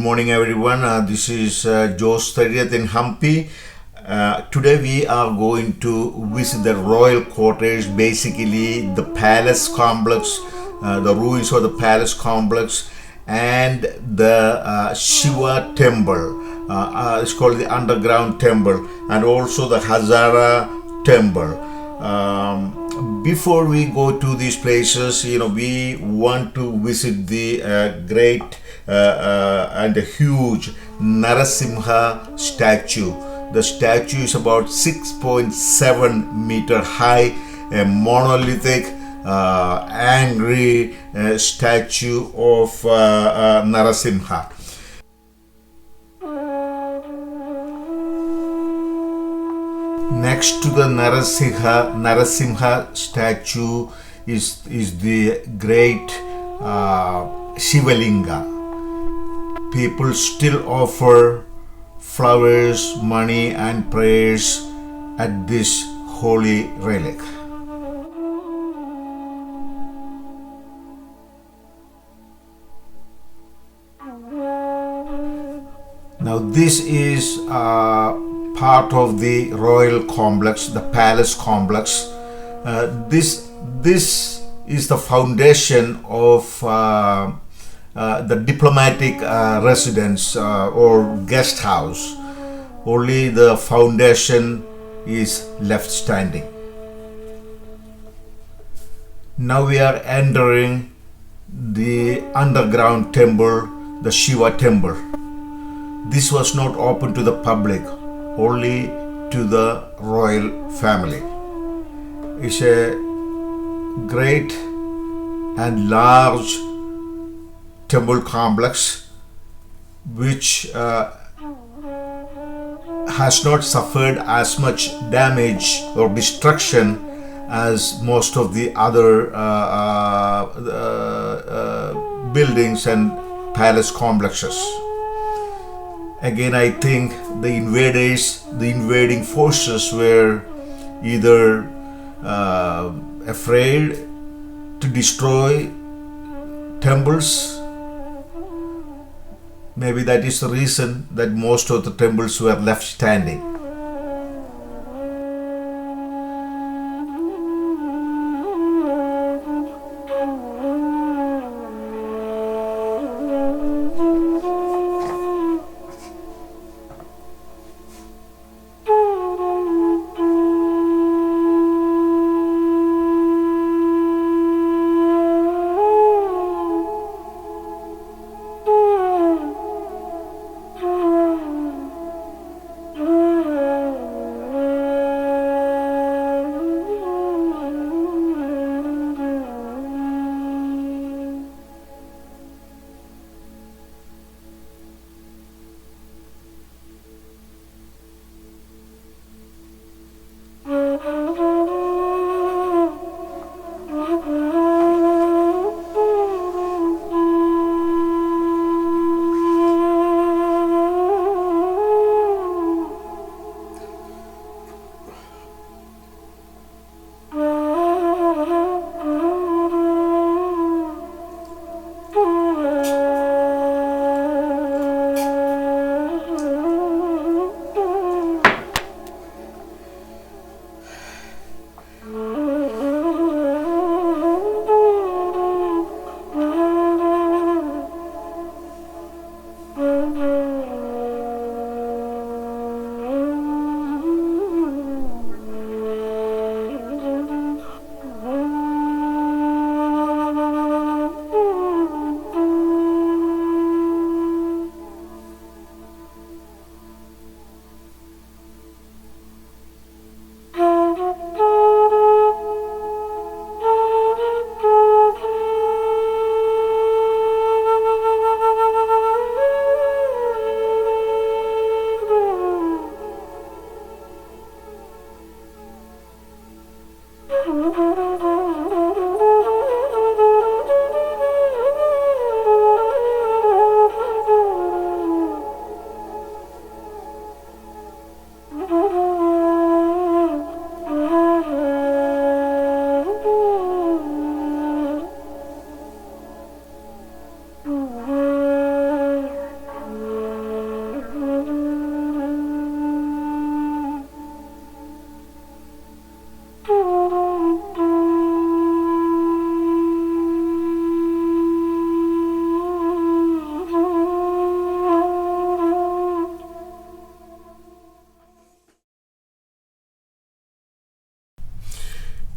morning, everyone. This is Jose Thariath in Hampi. Today we are going to visit the royal quarters, basically the palace complex, the ruins of the palace complex, and the Siva Temple. It's called the underground temple, and also the Hazara Temple. Before we go to these places, we want to visit the great and a huge Narasimha statue. The statue is about 6.7 meter high, a monolithic, angry statue of Narasimha. Next to the Narasimha statue is the great Shivalinga. People still offer flowers, money, and prayers at this holy relic. Now, this is part of the royal complex, the palace complex. This is the foundation of the diplomatic residence or guest house. Only the foundation is left standing. Now we are entering the underground temple, the Siva Temple. This was not open to the public, only to the royal family. It's a great and large temple complex which has not suffered as much damage or destruction as most of the other buildings and palace complexes. Again, I think the invading forces were either afraid to destroy temples. Maybe that is the reason that most of the temples were left standing.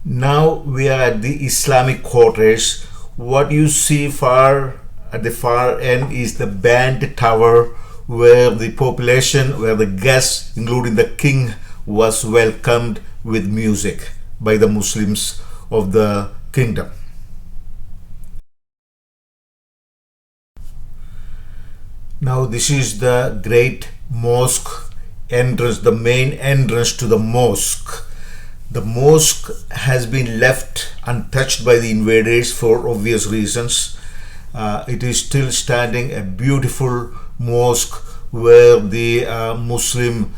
Now we are at the Islamic quarters. What you see at the far end is the band tower where the population, where the guests, including the king, was welcomed with music by the Muslims of the kingdom. Now this is the great mosque entrance, the main entrance to the mosque. The mosque has been left untouched by the invaders for obvious reasons. It is still standing, a beautiful mosque where the Muslim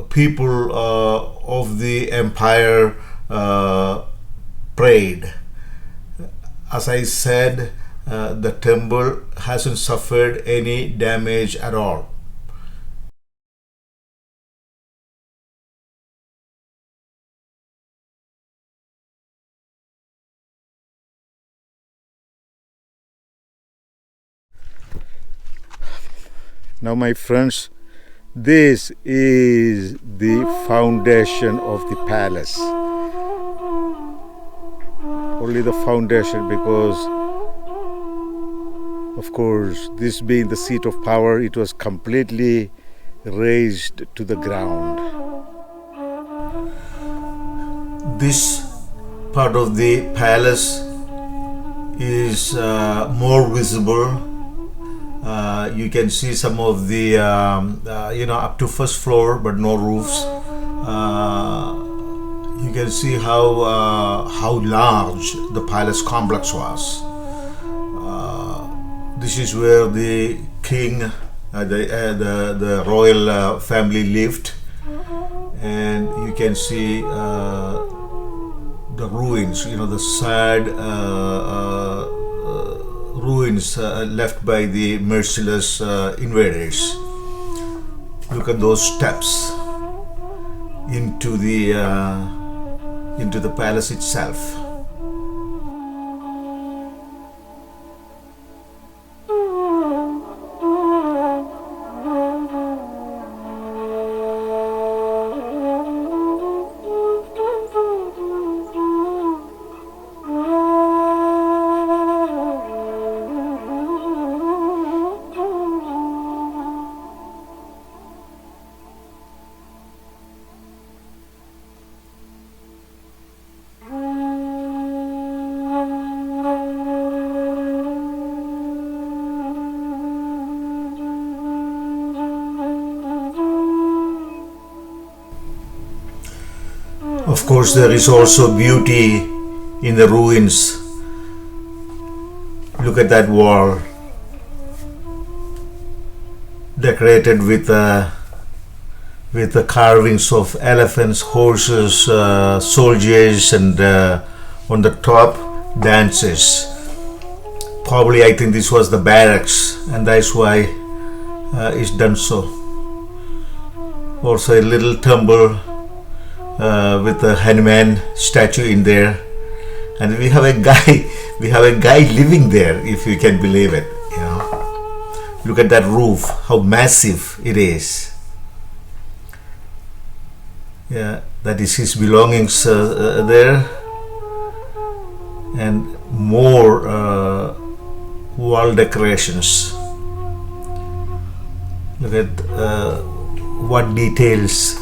people of the empire prayed. As I said, the temple hasn't suffered any damage at all. Now, my friends, this is the foundation of the palace. Only the foundation, because of course, this being the seat of power, it was completely razed to the ground. This part of the palace is more visible. You can see some of the, up to first floor, but no roofs. You can see how large the palace complex was. This is where the king, the royal family lived, and you can see the ruins. The sad ruins left by the merciless invaders. Look at those steps into the palace itself. Of course, there is also beauty in the ruins. Look at that wall, decorated with the carvings of elephants, horses, soldiers, and on the top, dancers. Probably, I think this was the barracks, and that's why it's done so. Also, a little temple with a Hanuman statue in there, and we have a guy living there, if you can believe it. Look at that roof, how massive it is. Yeah, that is his belongings there, and more wall decorations. Look at what details.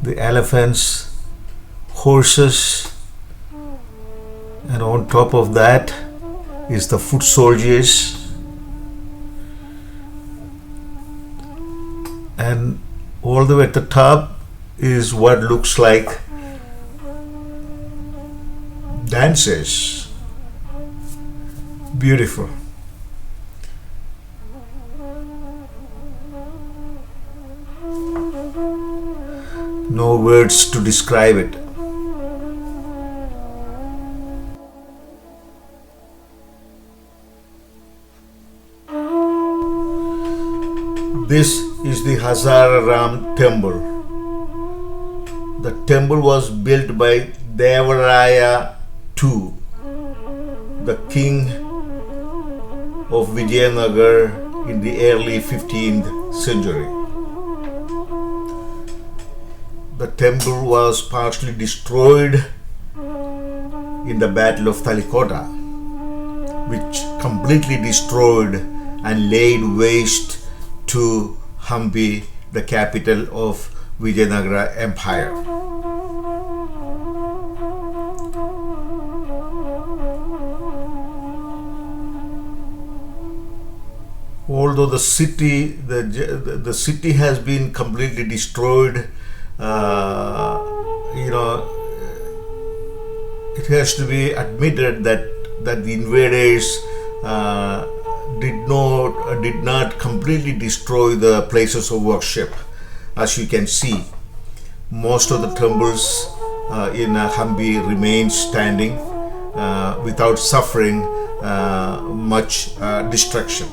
The elephants, horses, and on top of that is the foot soldiers, and all the way at the top is what looks like dancers. Beautiful. No words to describe it. This is the Hazara Rama Temple. The temple was built by Devaraya II, the king of Vijayanagar in the early 15th century. the temple was partially destroyed in the Battle of Talikota, which completely destroyed and laid waste to Hampi, the capital of Vijayanagar Empire. Although the city has been completely destroyed, it has to be admitted that the invaders did not completely destroy the places of worship. As you can see, most of the temples in Hampi remain standing without suffering much destruction.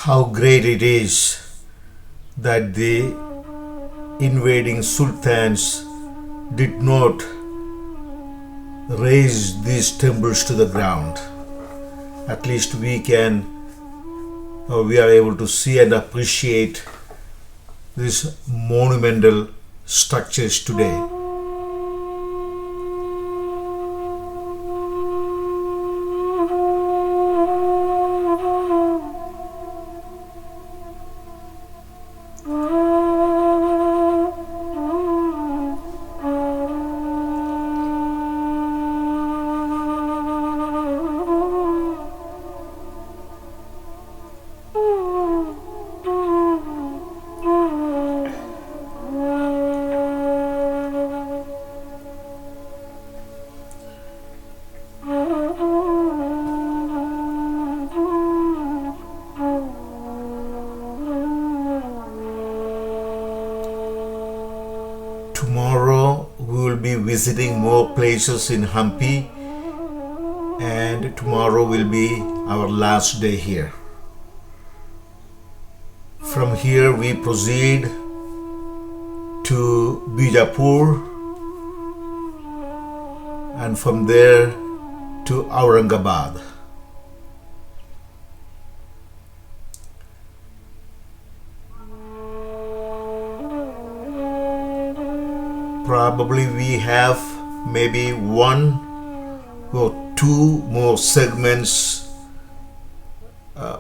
How great it is that the invading sultans did not raise these temples to the ground. At least we are able to see and appreciate these monumental structures today. Tomorrow we will be visiting more places in Hampi, and tomorrow will be our last day here. From here we proceed to Bijapur, and from there to Aurangabad. Probably we have maybe one or two more segments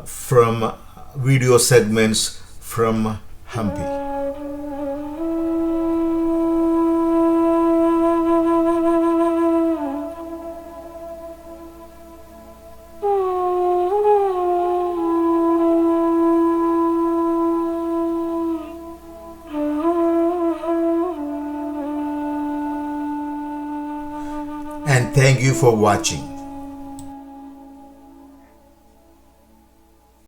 from video segments from Hampi. Thank you for watching.